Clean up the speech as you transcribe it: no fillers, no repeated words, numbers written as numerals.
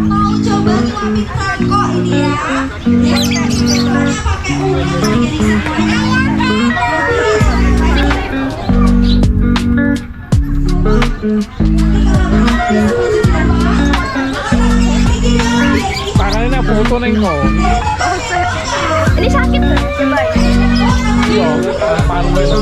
Mau coba suami toko ini ya. Ya, ini soalnya pakai uang jadi Tangannya foto neng kok. Ini sakit tuh. Iya, paru itu.